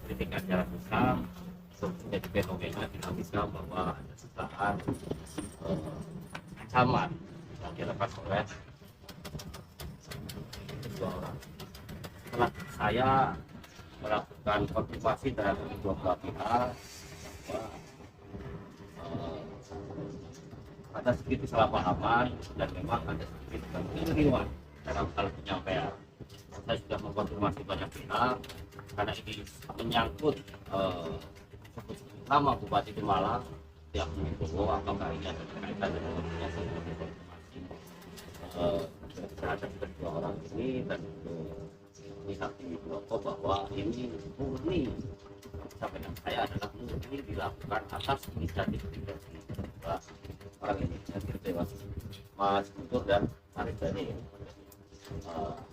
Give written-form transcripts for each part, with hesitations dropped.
kritik acara besar menjadi fenomena dinamika bahwa ada jutaan ancaman yang dilakukan oleh kedua orang. Setelah saya melakukan konfirmasi terhadap kedua belah pihak bahwa ada sedikit kesalahpahaman dan memang ada sedikit kekeliruan dalam hal penyampaian. Saya sudah mengkonfirmasi banyak pihak karena ini menyangkut nama Bupati Pemalang yang Wibowo, apakah ini ada kaitan dengan koordinasi informasi terhadap kedua orang ini, dan pihak Wibowo bahwa ini murni sampaikan saya adalah murni dilakukan atas inisiatif pribadi orang inisiatif Dewas Mas Guntur dan Arif Dani.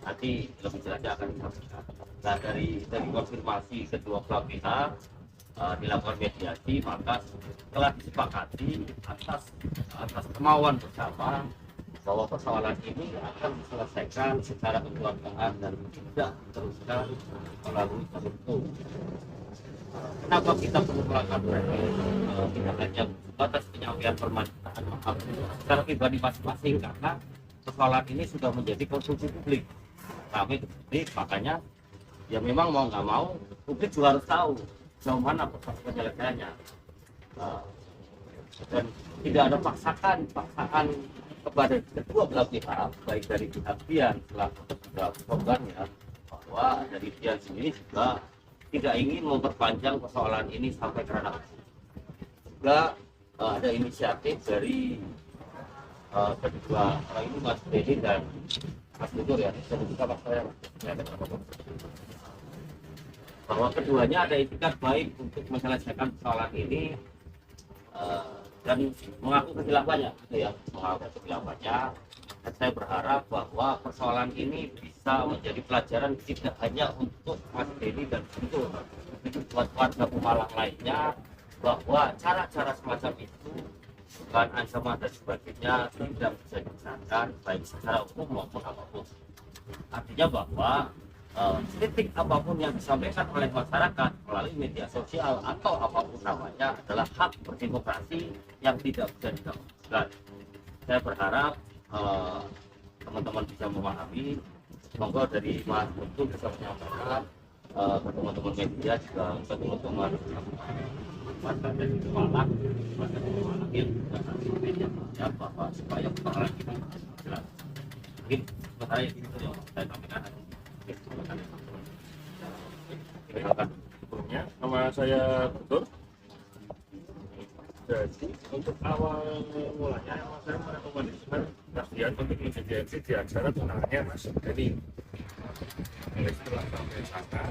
Nanti lebih jelasnya akan disampaikan. Nah, dari konfirmasi kedua belah pihak dilakukan mediasi, maka telah disepakati atas kemauan bersama bahwa persoalan ini akan diselesaikan secara kekeluargaan dan tidak diteruskan melalui jalur hukum. Kenapa kita perlu melakukan tidak hanya batas penyampaian permintaan maaf secara pribadi masing-masing, karena persoalan ini sudah menjadi konsumsi publik, kami publik, makanya ya memang mau nggak mau publik juga harus tahu sejauh mana penyelesaiannya, dan tidak ada paksaan kepada kedua belah pihak, baik dari pihak Dian selaku juga korbannya, bahwa dari Dian sendiri juga tidak ingin memperpanjang persoalan ini sampai ke ranah hukum. Juga ada inisiatif dari kedua orang ini, Mas Dedi dan Mas Guntur, ya, bahwa keduanya ada itikat baik untuk menyelesaikan persoalan ini dan mengaku kesilapannya, gitu ya, mengaku kesilapannya. Dan saya berharap bahwa persoalan ini bisa menjadi pelajaran tidak hanya untuk Mas Dedi dan Guntur, tapi buat warga Pemalang lainnya, bahwa cara-cara semacam itu bukan ancaman dan sebagainya tidak bisa digunakan baik secara umum maupun apapun. Artinya bahwa kritik apapun yang disampaikan oleh masyarakat melalui media sosial atau apapun namanya adalah hak berdemokrasi yang tidak bisa digabungkan. Saya berharap teman-teman bisa memahami. Semoga dari Mas Guntur bisa menyampaikan ke teman-teman media, juga ke teman-teman warga dari Pemalang, yang media ya, bahwa supaya persoalan ini jelas. Mungkin sementara itu yang saya sampaikan. Sebelumnya, nama saya Guntur. Jadi untuk awal mulanya saya merekomendasikan Mas Dian untuk intervensi di acara tunangannya Mas Deni. Mulai setelah sampai sana,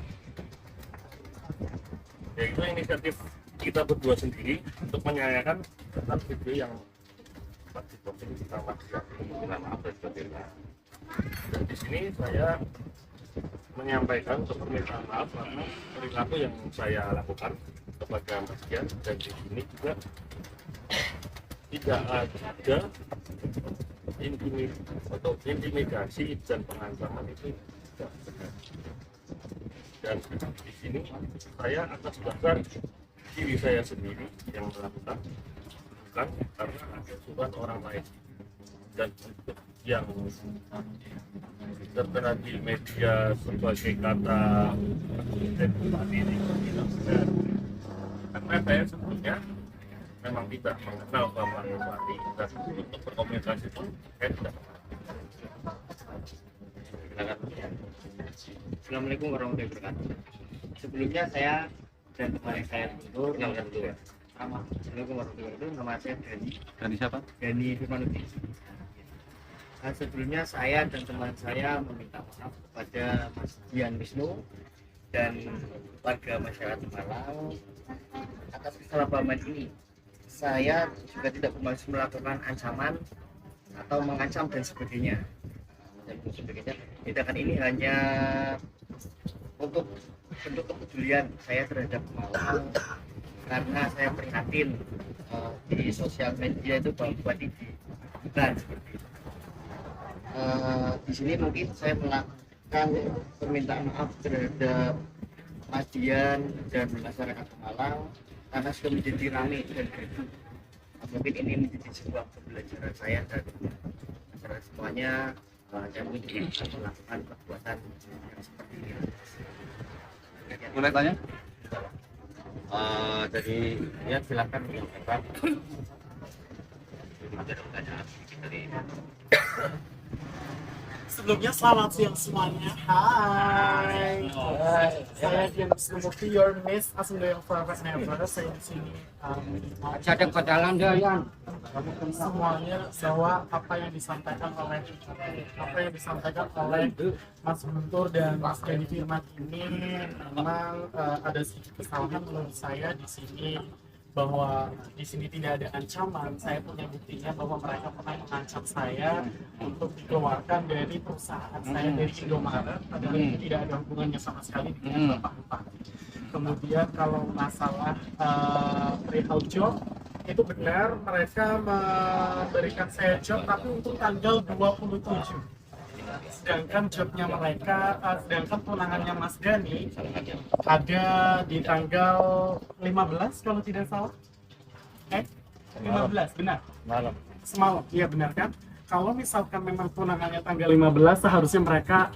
yaitu inisiatif kita berdua sendiri untuk menyanyikan tentang video yang diposting sama Dian, kemungkinan maaf dan sebagainya. Dan di sini saya menyampaikan permintaan maaf karena perilaku yang saya lakukan kepada Mas Dian, dan di sini juga tidak ada intimidasi dan pengancaman, itu tidak benar. Dan di sini saya atas dasar diri saya sendiri yang melakukan, bukan karena ada surat orang lain. Dan untuk yang terkena di media sebagai kata bupati ini tidak benar, karena saya sebelumnya memang tidak mengenal Bapak Bupati, dan untuk berkomunikasi pun saya tidak. Assalamualaikum warahmatullahi wabarakatuh. Sebelumnya saya dan teman saya Guntur, Assalamualaikum warahmatullahi wabarakatuh. Nama saya Dani. Dari siapa? Dani Firmanuti. Nah, sebelumnya saya dan teman saya meminta maaf kepada Mas Dian Wisnu dan warga masyarakat Malang atas kesalahpahaman ini. Saya juga tidak bermaksud melakukan ancaman atau mengancam dan sebagainya. Tindakan ini hanya untuk bentuk kepedulian saya terhadap Malang, karena saya prihatin di sosial media itu bahwa Bupati dibubarkan seperti itu. Di sini mungkin saya melakukan permintaan maaf terhadap Mas Dian dan masyarakat Malang karena sudah menjadi ramai dan gaduh. Mungkin ini menjadi sebuah pembelajaran saya dan masyarakat semuanya, yang mungkin bisa melakukan perbuatan yang seperti ini. Boleh tanya? Jadi ya silakan menyampaikan. Ada pertanyaan sedikit dari Sebelumnya selamat siang semuanya. Hai. Saya Dian Wisnumurti, your miss Asumdoyong Forever and Ever. Saya di sini Cadang pedalang dia yang semuanya bahwa apa yang disampaikan oleh Mas Guntur dan Mas Gani Firman ini memang ada sedikit kesalahan menurut saya di sini, bahwa di sini tidak ada ancaman. Saya punya buktinya bahwa mereka pernah mengancam saya untuk dikeluarkan dari perusahaan saya, dari Indomaret, padahal itu tidak ada hubungannya sama sekali dengan Bapak Bupati. Kemudian kalau masalah perihal job, itu benar mereka memberikan saya job tapi untuk tanggal 27. Sedangkan jobnya mereka, sedangkan tunangannya Mas Gani ada di tanggal 15 kalau tidak salah. 15, benar? Malam. Semalam, iya benar kan? Kalau misalkan memang tunangannya tanggal 15, seharusnya mereka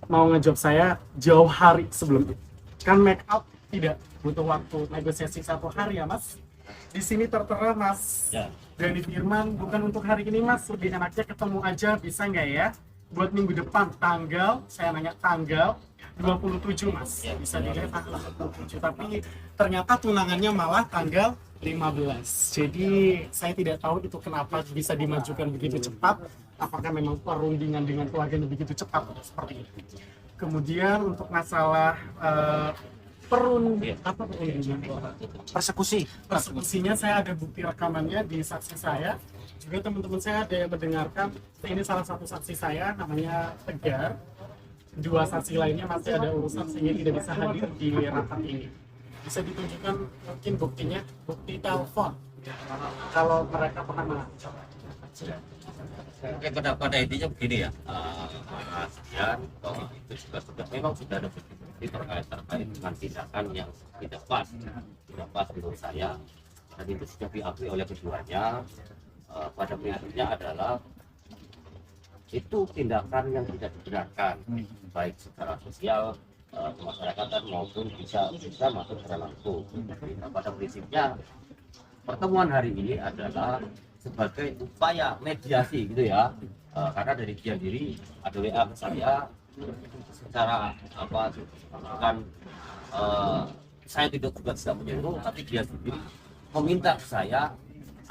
mau ngejob saya jauh hari sebelum itu. Kan make up tidak butuh waktu negosiasi 1 hari ya Mas. Di sini tertera Mas Gani Firman, bukan untuk hari ini Mas, lebih enaknya ketemu aja, bisa nggak ya? Buat minggu depan, saya nanya tanggal 27 Mas, bisa dilihat tanggal 27, tapi ternyata tunangannya malah tanggal 15. Jadi saya tidak tahu itu kenapa bisa dimajukan begitu cepat, apakah memang perundingan dengan keluarganya begitu cepat atau seperti itu. Kemudian untuk masalah persekusinya, saya ada bukti rekamannya di saksi saya. Juga teman-teman saya ada yang mendengarkan. Ini salah satu saksi saya, namanya Tegar. 2 saksi lainnya masih ada urusan sehingga tidak bisa hadir di rapat ini. Bisa ditunjukkan mungkin buktinya, bukti telepon kalau mereka pernah mengancam. Oke, pada intinya begini ya, Mas Dian, bahwa itu juga memang sudah ada bukti terkait dengan tindakan yang tidak pas menurut saya, dan itu sudah diakui oleh keduanya. Pada prinsipnya adalah itu tindakan yang tidak dibenarkan, baik secara sosial, kemasyarakatan maupun bisa masuk secara langsung. Nah, pada prinsipnya pertemuan hari ini adalah sebagai upaya mediasi gitu ya, karena dari dia diri ada WA ke saya secara bukan saya tidak menyuruh, tapi dia sendiri meminta ke saya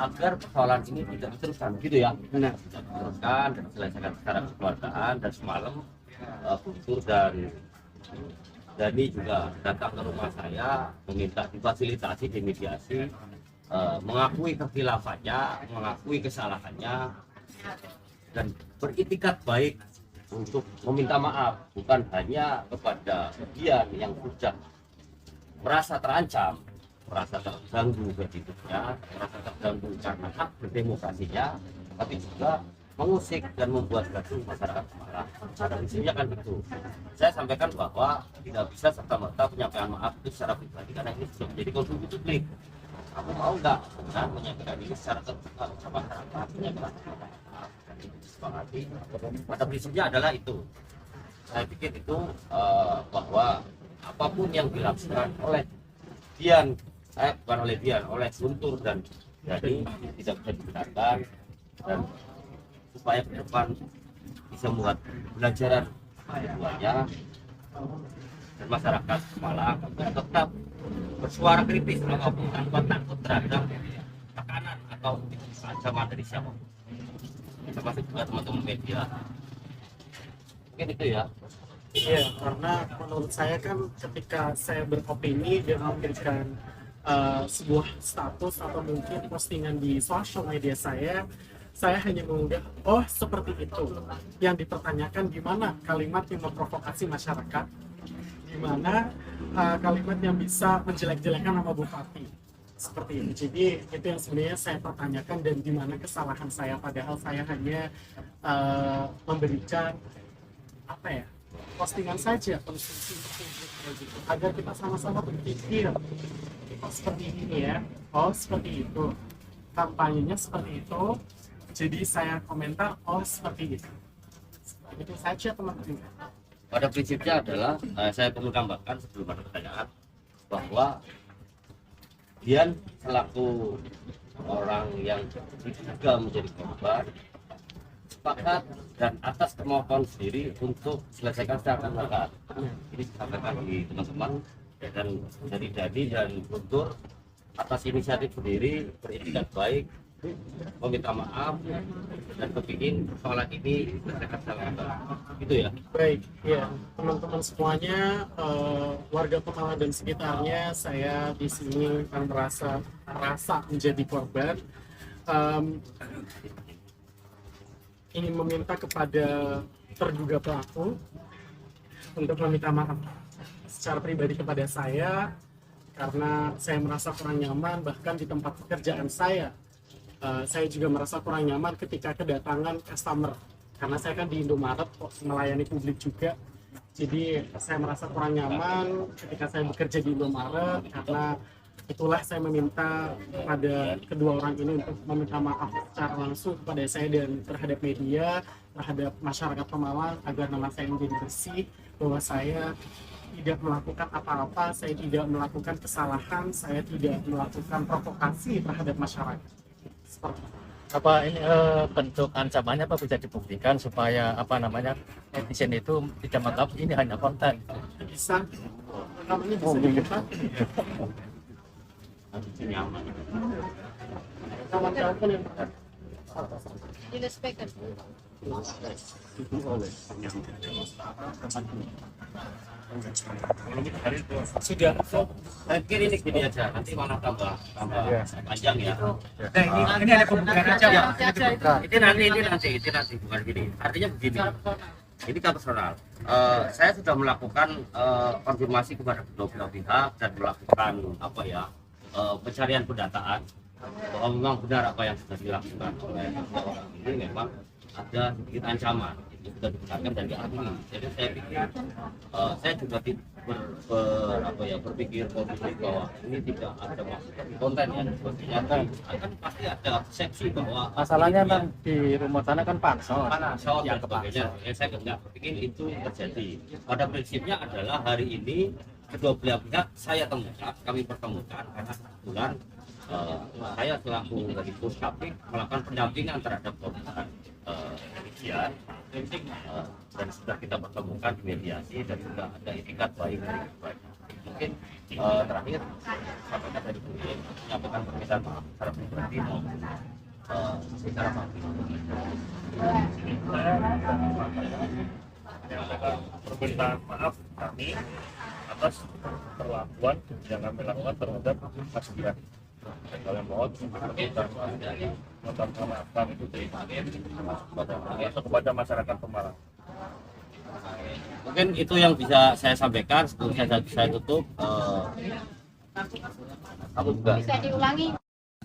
agar persoalan ini tidak diteruskan gitu ya, tidak diteruskan dan diselesaikan secara kekeluargaan. Dan semalam Guntur dan Dani juga datang ke rumah saya meminta difasilitasi, dimediasi, mengakui kekhilaafannya, mengakui kesalahannya, dan beritikat baik untuk meminta maaf, bukan hanya kepada dia yang sudah merasa terancam, merasa terganggu hidupnya, merasa terganggu karena hak berdemokrasinya, tapi juga mengusik dan membuat gaduh masyarakat Semarang. Pada prinsipnya kan itu. Saya sampaikan bahwa tidak bisa serta-merta penyampaian maaf itu secara pribadi, karena ini sudah menjadi konsumsi publik. Kamu mau nggak dengan menyampaikan ini secara terbuka ke masyarakat, menyampaikan maaf, dan itu disepakati. Pada prinsipnya adalah itu. Saya pikir itu bahwa apapun yang dilakukan oleh Dian, bukan oleh Dian, oleh Guntur dan Dani tidak bisa dibenarkan, dan supaya ke depan bisa membuat pelajaran keduanya dan masyarakat Malang untuk tetap bersuara kritis apapun tanpa takut terhadap tekanan atau ancaman dari siapapun, termasuk juga teman-teman media. Mungkin itu ya. Iya, karena menurut saya kan ketika saya beropini dan memberikan sebuah status atau mungkin postingan di sosial media saya hanya mengunggah, oh seperti itu. Yang dipertanyakan gimana kalimat yang memprovokasi masyarakat, gimana kalimat yang bisa menjelek-jelekan nama bupati, seperti itu. Jadi itu yang sebenarnya saya pertanyakan, dan gimana kesalahan saya, padahal saya hanya memberikan postingan saja konsumsi gitu, agar kita sama-sama berpikir oh seperti ini ya, oh seperti itu, kampanyenya seperti itu, jadi saya komentar oh seperti itu saja teman-teman. Pada prinsipnya adalah saya perlu tambahkan sebelum ada pertanyaan bahwa Dian selaku orang yang juga menjadi korban sepakat dan atas kemauan sendiri untuk selesaikan secara kekeluargaan. Ini disampaikan di teman-teman dan dari Dadi dan Guntur atas inisiatif sendiri berintikat baik, meminta maaf dan kepingin persoalan ini selesaikan secara kekeluargaan. Gitu ya. Baik, ya teman-teman semuanya, warga Pemalang dan sekitarnya, saya di sini kan merasa menjadi korban. Ingin meminta kepada terduga pelaku untuk meminta maaf secara pribadi kepada saya karena saya merasa kurang nyaman, bahkan di tempat pekerjaan saya juga merasa kurang nyaman ketika kedatangan customer karena saya kan di Indomaret melayani publik juga, jadi saya merasa kurang nyaman ketika saya bekerja di Indomaret. Karena itulah saya meminta kepada kedua orang ini untuk meminta maaf secara langsung kepada saya dan terhadap media, terhadap masyarakat Pemalang, agar nama saya menjadi bersih, bahwa saya tidak melakukan apa-apa, saya tidak melakukan kesalahan, saya tidak melakukan provokasi terhadap masyarakat. Seperti itu. Apa ini bentuk ancamannya apa bisa dibuktikan supaya netizen itu tidak menganggap ini hanya konten? Bisa, namanya bisa dibuka. Nomor telepon yang Direspekkan. sudah. Saya pikir ini gini aja, nanti malah tambah panjang ya. Ini ada pembuktian aja ya. Ini nanti bukan gini. Artinya begini. Ini kan personal. Saya sudah melakukan konfirmasi kepada kedua belah pihak dan melakukan pencarian pendataan bahwa memang benar apa yang sudah dilakukan oleh orang ini, memang ada sedikit ancaman itu sudah digunakan dan diakui. Jadi saya pikir saya juga berpikir positif bahwa ini tidak ada maksud konten ya, sebetulnya akan pasti ada persepsi bahwa Masalahnya memang di rumah sana kan pansos. dan sebagainya. Saya enggak berpikir itu terjadi. Pada prinsipnya adalah hari ini kedua belah pihak kami pertemukan karena kebetulan saya selaku dari Puskapik melakukan pendampingan terhadap korban Dian dan sudah kita pertemukan di mediasi dan juga ada itikat baik dari keduanya. Mungkin terakhir sampaikan dari beliau menyampaikan permintaan maaf secara pribadi maupun secara publik. Menyampaikan permintaan maaf kami atas perlakuan yang kami lakukan terhadap Mas Dian. Dan kalian mohon permintaan maaf kami itu kepada masyarakat Pemalang. Mungkin itu yang bisa saya sampaikan sebelum saya tutup. Kamu juga Bisa diulangi.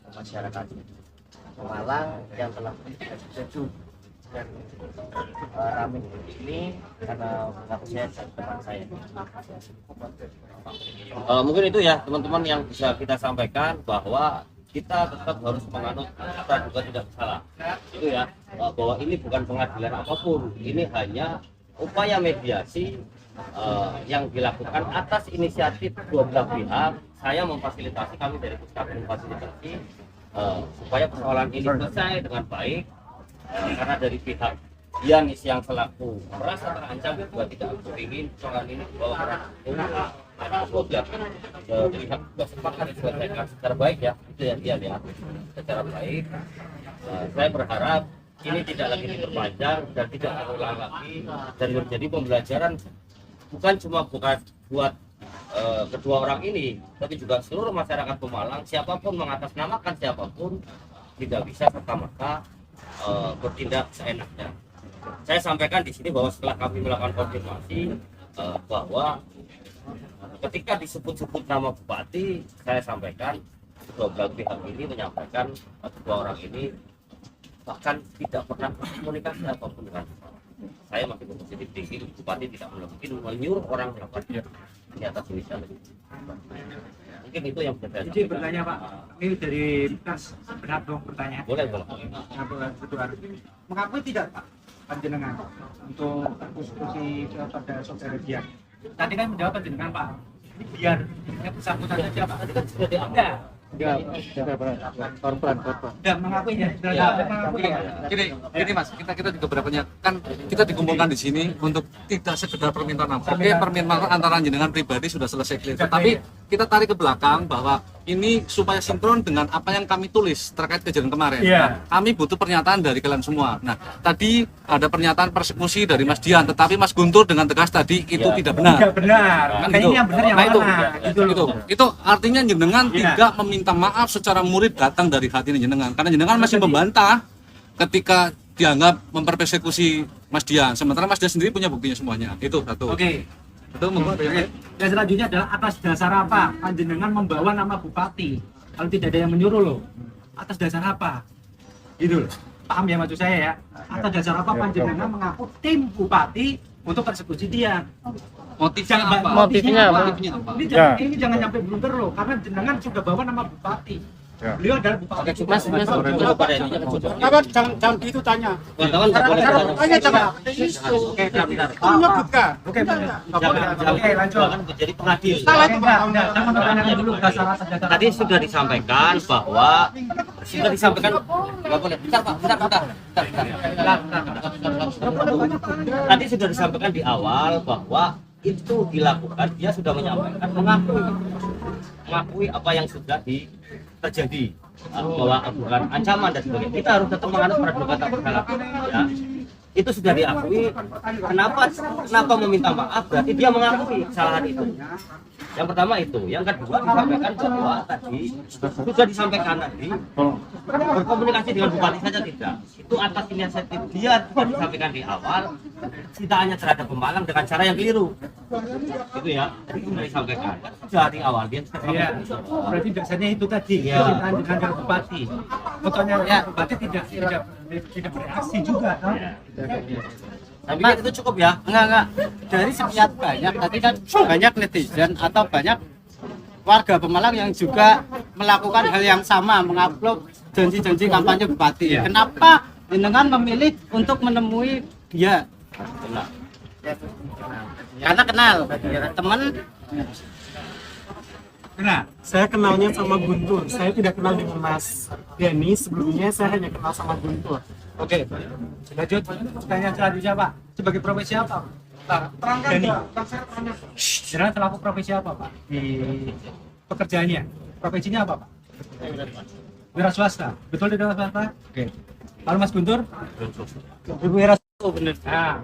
Masyarakat Pemalang yang telah setuju dan rame ini karena mengaku saya dan teman saya. mungkin itu ya teman-teman yang bisa kita sampaikan, bahwa kita tetap harus menganut kita juga tidak bersalah. Itu ya, bahwa ini bukan pengadilan apapun, ini hanya upaya mediasi yang dilakukan atas inisiatif dua belah pihak. Saya memfasilitasi, kami dari Puskapik memfasilitasi supaya persoalan ini selesai dengan baik, karena dari pihak Dianis yang selaku merasa terancam juga tidak ingin persoalan ini dibawa ke ranah hukum. Semoga pihak juga sepakat diselesaikan secara baik ya, itu ya Dian ya, secara baik. Saya berharap ini tidak lagi diperpanjang dan tidak terulang lagi dan menjadi pembelajaran bukan cuma buat kedua orang ini, tapi juga seluruh masyarakat Pemalang. Siapapun mengatasnamakan siapapun tidak bisa serta-merta bertindak seenaknya. Saya sampaikan di sini bahwa setelah kami melakukan konfirmasi bahwa ketika disebut-sebut nama bupati, saya sampaikan kedua belah pihak ini menyampaikan kedua orang ini bahkan tidak pernah berkomunikasi apapun dengan saya masih berpositif tinggi, bupati tidak mungkin menyuruh orang melakukan ini atas inisiatif. Mungkin itu yang berbeda. Jadi bertanya Pak, ini dari Mas benar dong bertanya. Boleh. Kebetulan mengakui tidak Pak panjenengan untuk konstitusi pada saudara Dian? Tadi kan menjawab panjenengan Pak. Ini biar yang bersangkutan saja Pak. Tadi kan sudah diambil. Enggak korban. Sudah mengakui ya? Sudah mengakui ya? Gini Mas, kita juga berpendapat kan kita dikumpulkan di sini untuk tidak sekedar permintaan maaf. Oke, permintaan antara jenengan pribadi sudah selesai clear. Tapi kita tarik ke belakang bahwa ini supaya sinkron dengan apa yang kami tulis terkait kejadian kemarin. Iya. Nah, kami butuh pernyataan dari kalian semua. Nah, tadi ada pernyataan persekusi dari Mas Dian, tetapi Mas Guntur dengan tegas tadi itu tidak benar. Tidak benar. Kan Makanya gitu. yang benar yang Nah, mana? itu artinya jenengan Iya. tidak meminta maaf secara murid datang dari hati jenengan karena jenengan masih membantah ketika dianggap mempersekusi Mas Dian, sementara Mas Dian sendiri punya buktinya semuanya. Itu satu. Oke. Itu monggo ada yang lain? Dan selanjutnya adalah atas dasar apa panjenengan membawa nama bupati? Kalau tidak ada yang menyuruh loh. Atas dasar apa? Gitu loh. Paham ya maksud saya ya? Atas dasar apa panjenengan mengaku tim bupati untuk persekusi Dian? Motifnya Jangan- apa? Motifnya apa? Motifnya apa? Ini jangan sampai blunder loh, karena jenengan sudah bawa nama bupati. Beliau adalah bupati. Mas, Cukup pada ininya kan sudah. Kapan jangan gitu tanya. Wartawan nggak boleh bertanya. Tanya coba. Oke, benar. Menyebutkan. Oke, benar. Jangan Oke, lanjut. jangan menjadi pengadil. Jangan bertanya dulu dasar atas dasar. Tadi sudah disampaikan bahwa nggak boleh. Bentar. Tadi sudah disampaikan di awal bahwa itu dilakukan, dia sudah menyampaikan mengakui apa yang sudah terjadi, bahwa bukan ancaman dan sebagainya. Kita harus tetap menganut praduga tak bersalah, ya. Itu sudah diakui. Kenapa meminta maaf? Berarti dia mengakui kesalahan itu. Yang pertama itu. Yang kedua disampaikan bahwa tadi sudah disampaikan tadi berkomunikasi dengan bupati saja tidak. Itu atas inisiatif dia sudah disampaikan di awal. Citaannya terhadap Pemalang dengan cara yang keliru. Itu ya. Tadi sudah disampaikan. Sudah di awal dia sudah Iya. sampaikan. Berarti dasarnya itu tadi. Iya. Permintaan dengan bupati. Fotonya ya. Bupati tidak bereaksi juga kan? Tapi kan itu cukup ya. Enggak. Dari sekian banyak, tadi kan banyak netizen atau banyak warga Pemalang yang juga melakukan hal yang sama, mengupload janji-janji kampanye bupati. Iya. Kenapa jenengan memilih untuk menemui dia? Benar. Karena kenal, teman. Nah, Saya kenalnya sama Guntur. Saya tidak kenal dengan Mas Denny. Sebelumnya saya hanya kenal sama Guntur. oke. Lanjut. Pertanyaan selanjutnya Pak. Sebagai profesi apa? Pak, terangkan Pak. Jenengan selaku profesi apa Pak? Di pekerjaannya. Profesinya apa Pak? Wira swasta. Betul di wira swasta? Oke. Kalau Mas Guntur? Wira swasta benar. Nah,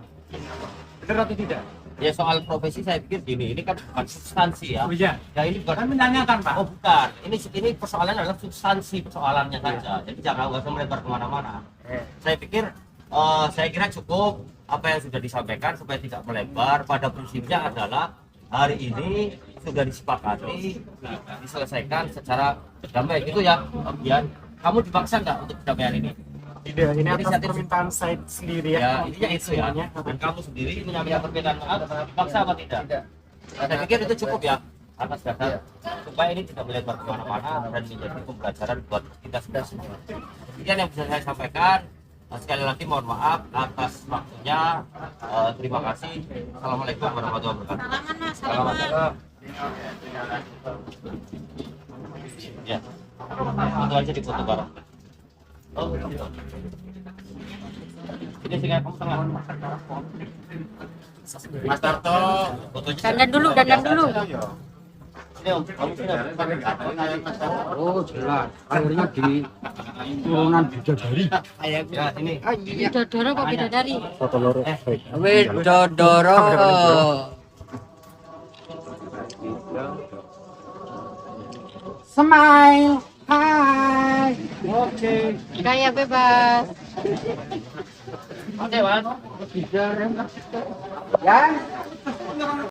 benar atau tidak? Ya soal profesi saya pikir gini, ini kan bukan substansi ya. Oh iya. Ya ini bukan. Kan menanyakan Pak. Oh bukan, ini persoalannya adalah substansi persoalannya saja. Jadi jangan nggak usah melebar kemana-mana. Saya kira cukup apa yang sudah disampaikan supaya tidak melebar. Pada prinsipnya adalah hari ini sudah disepakati diselesaikan secara damai gitu ya. Kemudian kamu dipaksa nggak untuk kedamaian ini? Tidak, ini atas Inisiatif. permintaan saya sendiri Ya, ya. intinya itu ya. Dan kamu sendiri menyampaikan permintaan maaf, dipaksa apa tidak? Nah, saya pikir itu cukup ya atas dasar supaya ini tidak melebar kemana-mana dan menjadi pembelajaran buat kita semua. Sekian yang bisa saya sampaikan. Sekali lagi mohon maaf atas waktunya. Terima kasih. Assalamualaikum warahmatullahi wabarakatuh. Salaman. Ya, itu aja dipoto bareng. Oh, ini sehingga kamu tengah. Mas Tarto, Fotonya Dandan dulu. sini om. Kamu sini. Oh jelas, akhirnya di turunan bidadari. Ya ini. Bidadara kok bidadari? Widodoro. Smile, hai. Oke. Gaya bebas. Oke, Mas. Ya.